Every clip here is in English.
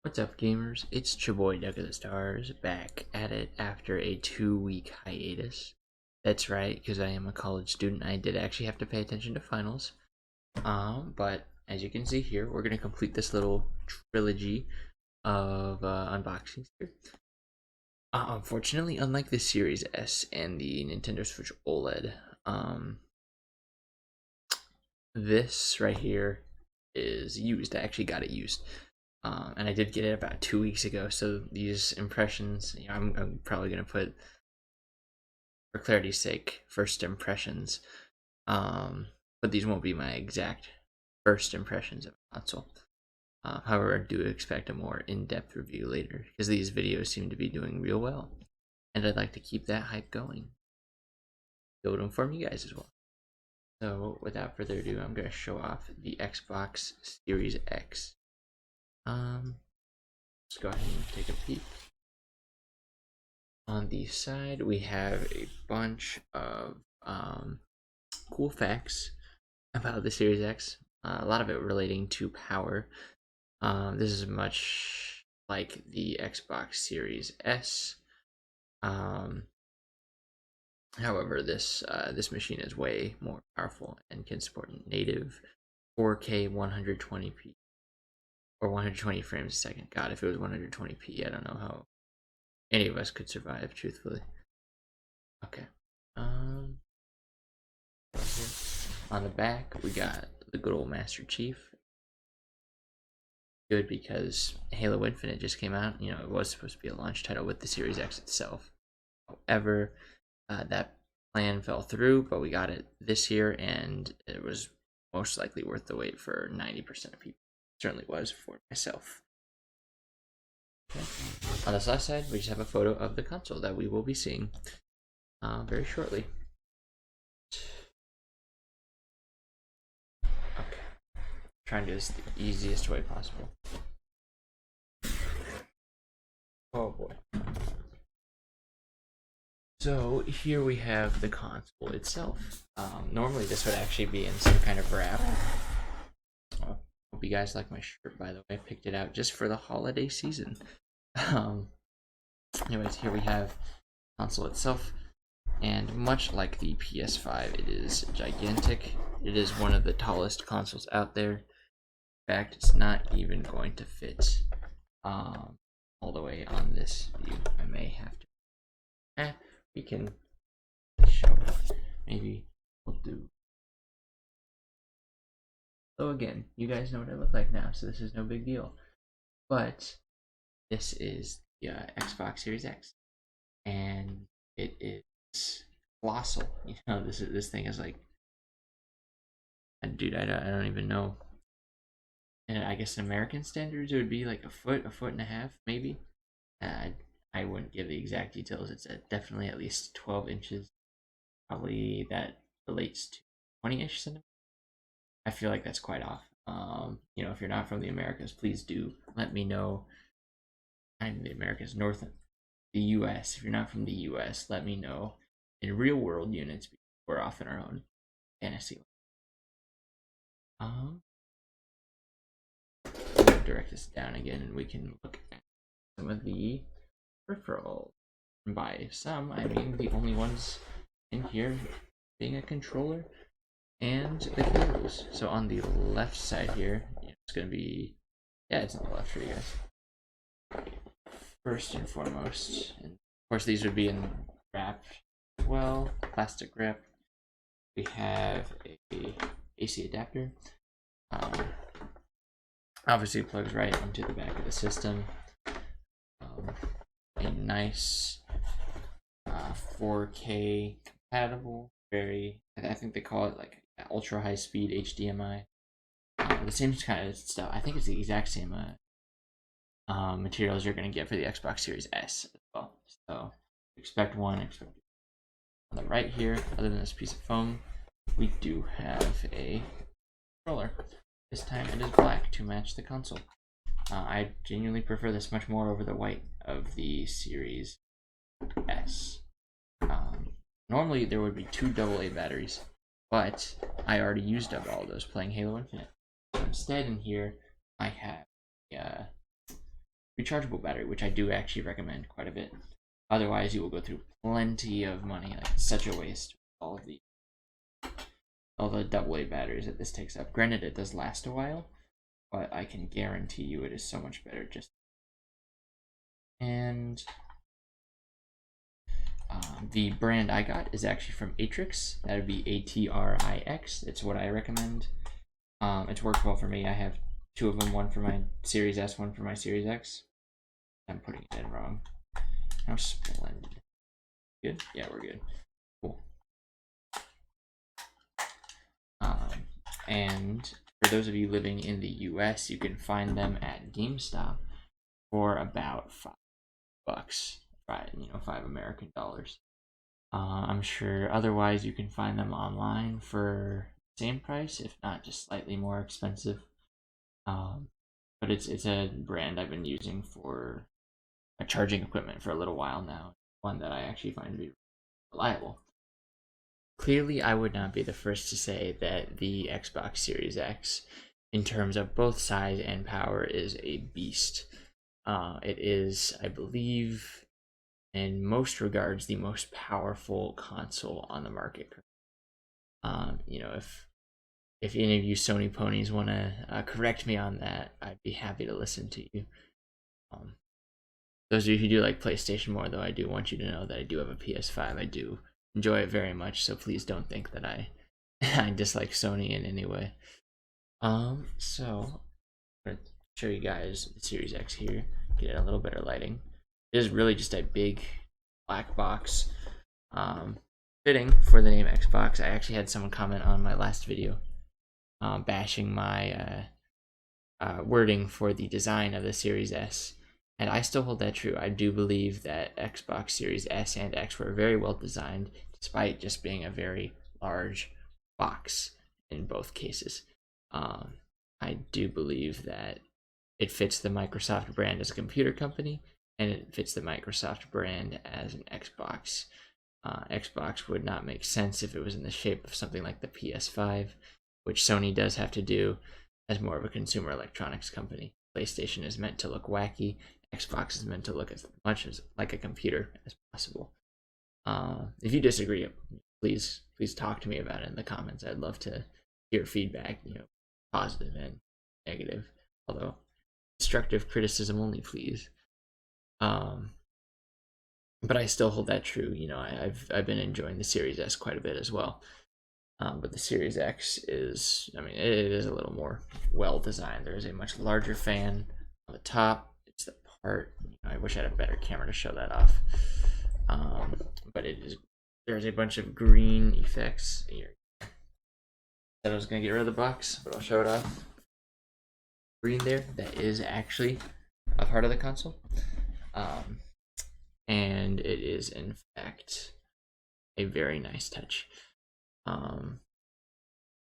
What's up, gamers? It's your boy Duck of the Stars back at it after a 2-week hiatus. That's right, because I am a college student. I did actually have to pay attention to finals. But as you can see here, we're gonna complete this little trilogy of unboxings here. Unfortunately, unlike the Series S and the Nintendo Switch OLED, this right here is used. I actually got it used. And I did get it about 2 weeks ago, so these impressions, I'm probably going to put, for clarity's sake, first impressions, but these won't be my exact first impressions of a console. However, I do expect a more in-depth review later, because these videos seem to be doing real well, and I'd like to keep that hype going. Go to inform you guys as well. So, without further ado, I'm going to show off the Xbox Series X. Let's go ahead and take a peek. On the side, we have a bunch of cool facts about the Series X. A lot of it relating to power. This is much like the Xbox Series S. However, this machine is way more powerful and can support native 4K 120p or 120 frames a second. God, if it was 120p, I don't know how any of us could survive, truthfully. Okay. On the back, we got the good old Master Chief. Good, because Halo Infinite just came out. You know, it was supposed to be a launch title with the Series X itself. However, that plan fell through, but we got it this year, and it was most likely worth the wait for 90% of people. It certainly was for myself. Okay. On this last side, we just have a photo of the console that we will be seeing very shortly. Okay. Trying to do this the easiest way possible. Oh boy. So here we have the console itself. Normally this would actually be in some kind of wrap. Oh, hope you guys like my shirt, by the way. I picked it out just for the holiday season. Anyways, here we have the console itself. And much like the PS5, it is gigantic. It is one of the tallest consoles out there. In fact, it's not even going to fit all the way on this view. I may have to. We can show it. Maybe we'll do. So again, you guys know what I look like now, so this is no big deal. But this is the Xbox Series X, and it is colossal. You know, this thing is like, dude, I don't even know. And I guess in American standards, it would be like a foot and a half, maybe. I wouldn't give the exact details. It's definitely at least 12 inches. Probably that relates to 20-ish centimeters. I feel like that's quite off. You know, if you're not from the Americas, please do let me know. I'm the Americas, north, the U.S. If you're not from the U.S., let me know in real world units. We're off in our own fantasy. Direct this down again, and we can look at some of the peripherals. And by some, I mean the only ones in here being a controller and the cables. So on the left side here, it's going to be, yeah, it's on the left for you guys. First and foremost, and of course these would be in wrap as well, plastic wrap. We have a AC adapter. Obviously it plugs right into the back of the system. A nice 4K compatible, very, I think they call it like ultra high speed HDMI. The same kind of stuff. I think it's the exact same materials you're going to get for the Xbox Series S as well. So expect one. On the right here, other than this piece of foam, we do have a controller. This time it is black to match the console. I genuinely prefer this much more over the white of the Series S. Normally there would be 2 AA batteries, but I already used up all of those playing Halo Infinite. So instead in here, I have rechargeable battery, which I do actually recommend quite a bit. Otherwise, you will go through plenty of money. Like, it's such a waste with all the AA batteries that this takes up. Granted, it does last a while, but I can guarantee you it is so much better. And the brand I got is actually from Atrix. That would be Atrix. It's what I recommend. It's worked well for me. I have two of them, one for my Series S, one for my Series X. I'm putting it in wrong. How splendid. Good? Yeah, we're good. Cool. And for those of you living in the US, you can find them at GameStop for about $5, $5 American. I'm sure otherwise you can find them online for the same price, if not just slightly more expensive. But it's a brand I've been using for charging equipment for a little while now. One that I actually find to be reliable. Clearly, I would not be the first to say that the Xbox Series X, in terms of both size and power, is a beast. It is, I believe, in most regards, the most powerful console on the market. If any of you Sony ponies want to correct me on that, I'd be happy to listen to you. Those of you who do like PlayStation more, though, I do want you to know that I do have a PS5. I do enjoy it very much, so please don't think that I I dislike Sony in any way. So I'm gonna show you guys the Series X here. Get a little better lighting. It is really just a big black box. Fitting for the name Xbox. I actually had someone comment on my last video, bashing my wording for the design of the Series S. And I still hold that true. I do believe that Xbox Series S and X were very well designed, despite just being a very large box in both cases. I do believe that it fits the Microsoft brand as a computer company, and it fits the Microsoft brand as an Xbox. Xbox would not make sense if it was in the shape of something like the PS5, which Sony does have to do as more of a consumer electronics company. PlayStation is meant to look wacky. Xbox is meant to look as much as like a computer as possible. If you disagree, please talk to me about it in the comments. I'd love to hear feedback, positive and negative, although constructive criticism only, please. But I still hold that true. I've been enjoying the Series S quite a bit as well. But the Series X is, it is a little more well designed. There is a much larger fan on the top. It's the part, I wish I had a better camera to show that off. But there's a bunch of green effects here. I said I was going to get rid of the box, but I'll show it off. Green there, that is actually a part of the console. And it is, in fact, a very nice touch.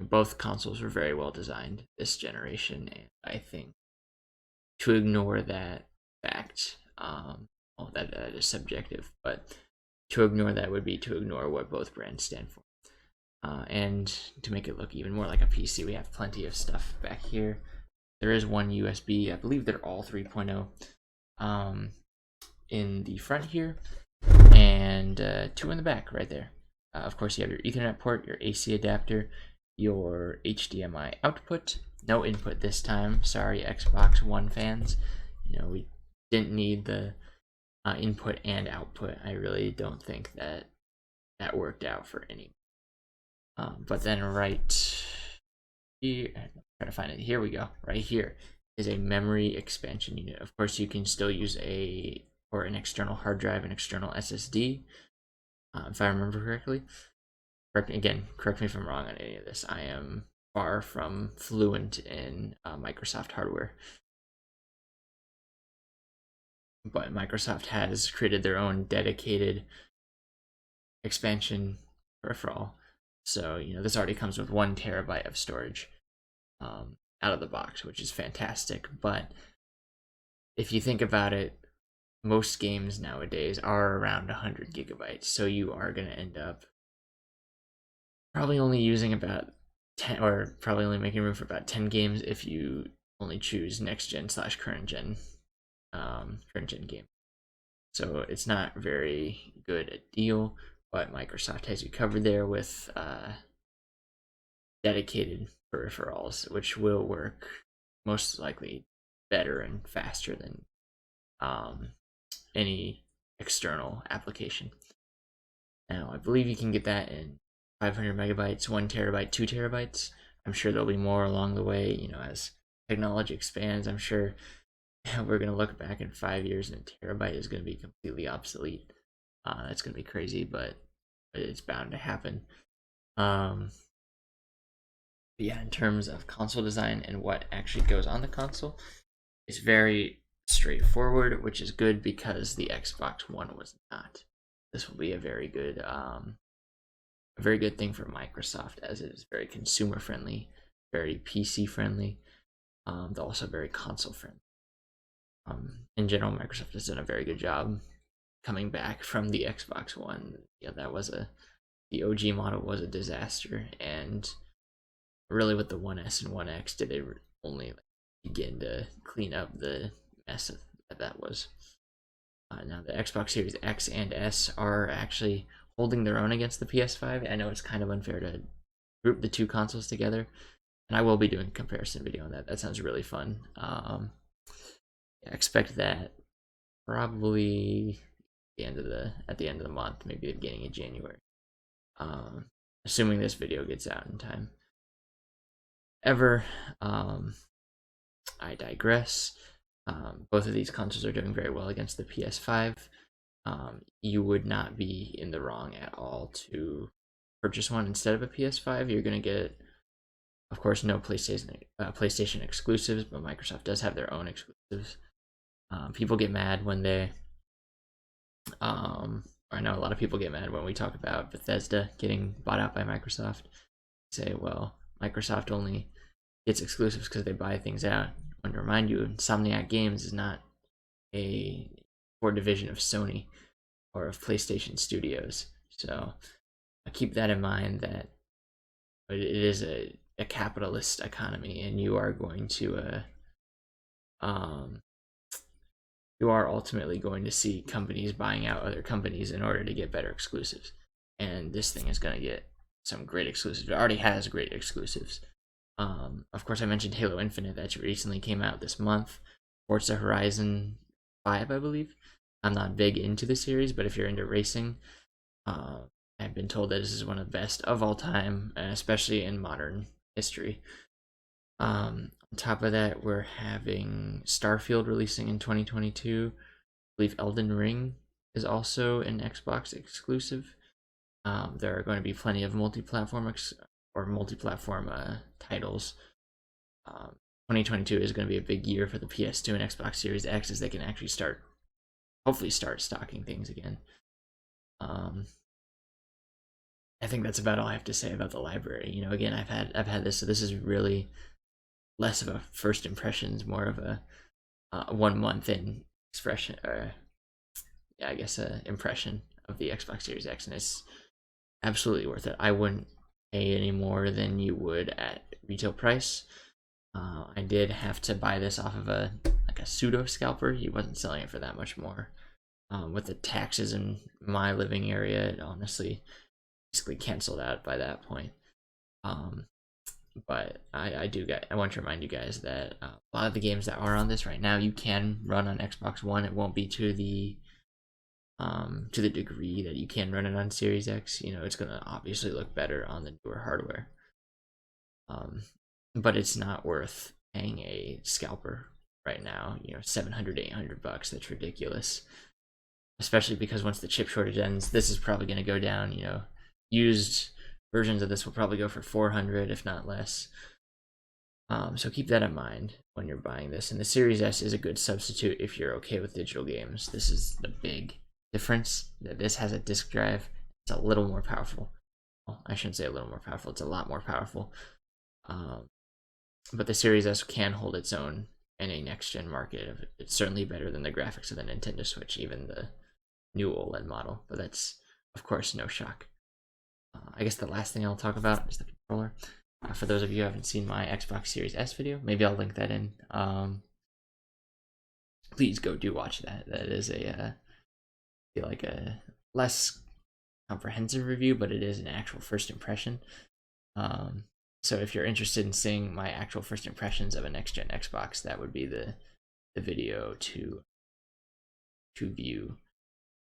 Both consoles were very well designed this generation, and I think to ignore that fact, that is subjective, but to ignore that would be to ignore what both brands stand for. And to make it look even more like a PC, we have plenty of stuff back here. There is one USB, I believe they're all 3.0, in the front here, and two in the back right there. Of course, you have your Ethernet port, your AC adapter, your HDMI output. No input this time. Sorry, Xbox One fans. We didn't need the input and output. I really don't think that worked out for any. But then right here, I'm trying to find it. Here we go. Right here is a memory expansion unit. Of course, you can still use an external hard drive, an external SSD, if I remember correctly. Correct me if I'm wrong on any of this. I am far from fluent in Microsoft hardware. But Microsoft has created their own dedicated expansion peripheral. So, this already comes with 1 terabyte of storage out of the box, which is fantastic. But if you think about it, most games nowadays are around 100 gigabytes. So you are going to end up probably only using about 10, or probably only making room for about 10 games if you only choose next gen / current gen current gen game. So it's not very good a deal, but Microsoft has you covered there with dedicated peripherals, which will work most likely better and faster than any external application. Now, I believe you can get that in 500 megabytes, 1 terabyte, 2 terabytes. I'm sure there'll be more along the way, as technology expands. I'm sure we're going to look back in 5 years and a terabyte is going to be completely obsolete. That's going to be crazy, but it's bound to happen. But yeah, in terms of console design and what actually goes on the console, it's very straightforward, which is good because the Xbox One was not. This will be a very good thing for Microsoft, as it is very consumer friendly, very PC friendly, also very console friendly. In general, Microsoft has done a very good job coming back from the Xbox One. Yeah, the OG model was a disaster, and really with the 1S and 1X did they only begin to clean up the mess that was. Now the Xbox Series X and S are actually holding their own against the PS5. I know it's kind of unfair to group the two consoles together, and I will be doing a comparison video on that. That sounds really fun. Expect that probably at the end of the month, maybe the beginning of January. Assuming this video gets out in time. I digress. Both of these consoles are doing very well against the PS5. You would not be in the wrong at all to purchase one instead of a PS5. You're going to get, of course, no PlayStation exclusives, but Microsoft does have their own exclusives. People get mad when I know a lot of people get mad when we talk about Bethesda getting bought out by Microsoft. Say, well, Microsoft only gets exclusives because they buy things out. I want to remind you, Insomniac Games is not a core division of Sony or of PlayStation Studios. So keep that in mind, that it is a capitalist economy, and you are going to you are ultimately going to see companies buying out other companies in order to get better exclusives. And this thing is going to get some great exclusives. It already has great exclusives. Of course, I mentioned Halo Infinite that recently came out this month. Forza Horizon 5, I believe. I'm not big into the series, but if you're into racing, I've been told that this is one of the best of all time, especially in modern history. On top of that, we're having Starfield releasing in 2022. I believe Elden Ring is also an Xbox exclusive. There are going to be plenty of multi-platform titles. 2022 is going to be a big year for the PS2 and Xbox Series X, as they can actually hopefully start stocking things again. I think that's about all I have to say about the library. Again, I've had this, so this is really less of a first impressions, more of a 1 month in expression, impression of the Xbox Series X, and it's absolutely worth it. I wouldn't pay any more than you would at retail price. I did have to buy this off of a pseudo scalper. He wasn't selling it for that much more. With the taxes in my living area, it honestly basically canceled out by that point. But I want to remind you guys that a lot of the games that are on this right now, you can run on Xbox One. It won't be to the degree that you can run it on Series X. It's gonna obviously look better on the newer hardware. But it's not worth paying a scalper right now. $700, $800. That's ridiculous. Especially because once the chip shortage ends, this is probably going to go down. Used versions of this will probably go for $400, if not less. So keep that in mind when you're buying this. And the Series S is a good substitute if you're okay with digital games. This is the big difference, that this has a disk drive. It's a little more powerful. Well, I shouldn't say a little more powerful. It's a lot more powerful. But the Series S can hold its own in a next-gen market. It's certainly better than the graphics of the Nintendo Switch, even the new OLED model. But that's, of course, no shock. I guess the last thing I'll talk about is the controller. For those of you who haven't seen my Xbox Series S video, maybe I'll link that in. please go do watch that. That is feel like a less comprehensive review, but it is an actual first impression. So if you're interested in seeing my actual first impressions of a next gen Xbox, that would be the video to view.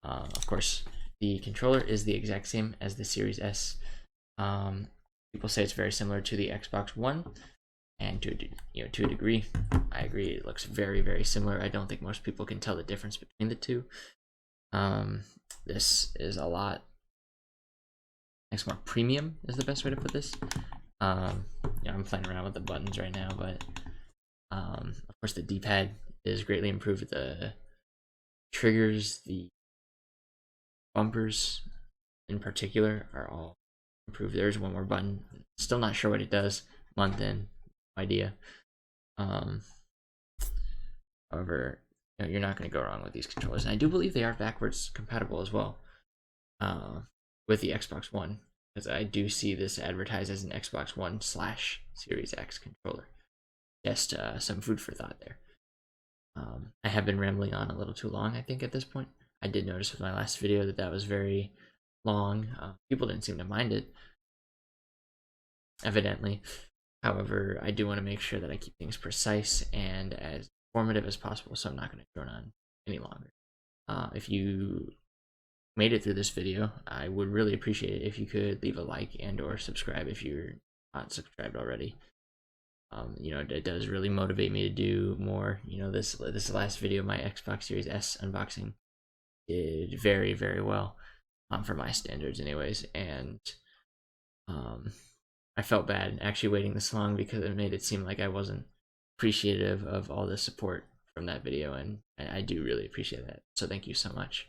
Of course, the controller is the exact same as the Series S. People say it's very similar to the Xbox One, and to a degree, I agree. It looks very, very similar. I don't think most people can tell the difference between the two. This is a lot. More premium is the best way to put this. I'm playing around with the buttons right now, but of course the D-pad is greatly improved. The triggers, the bumpers in particular, are all improved. There's one more button. Still not sure what it does. Month in, no idea. However, you're not going to go wrong with these controllers, and I do believe they are backwards compatible as well with the Xbox One, because I do see this advertised as an Xbox One / Series X controller. Just some food for thought there. I have been rambling on a little too long, I think, at this point. I did notice with my last video that was very long. People didn't seem to mind it, evidently. However, I do want to make sure that I keep things precise and as informative as possible, so I'm not going to drone on any longer. If you made it through this video, I would really appreciate it if you could leave a like and or subscribe if you're not subscribed already. It does really motivate me to do more. This last video, my Xbox Series S unboxing, did very, very well, for my standards anyways, and I felt bad actually waiting this long because it made it seem like I wasn't appreciative of all the support from that video, and I do really appreciate that, so thank you so much.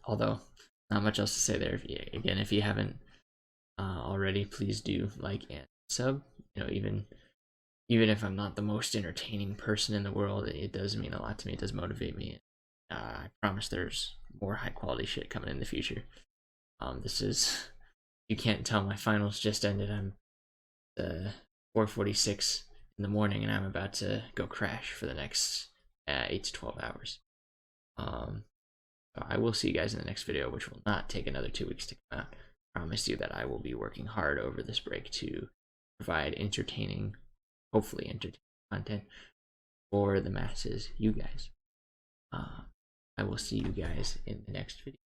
Although not much else to say there. Again, if you haven't already, please do like and sub. Even if I'm not the most entertaining person in the world, it does mean a lot to me. It does motivate me. I promise there's more high quality shit coming in the future. This is, you can't tell, my finals just ended. I'm 4:46 in the morning, and I'm about to go crash for the next 8 to 12 hours. I will see you guys in the next video, which will not take another 2 weeks to come out. I promise you that I will be working hard over this break to provide entertaining, hopefully entertaining content for the masses, you guys. I will see you guys in the next video.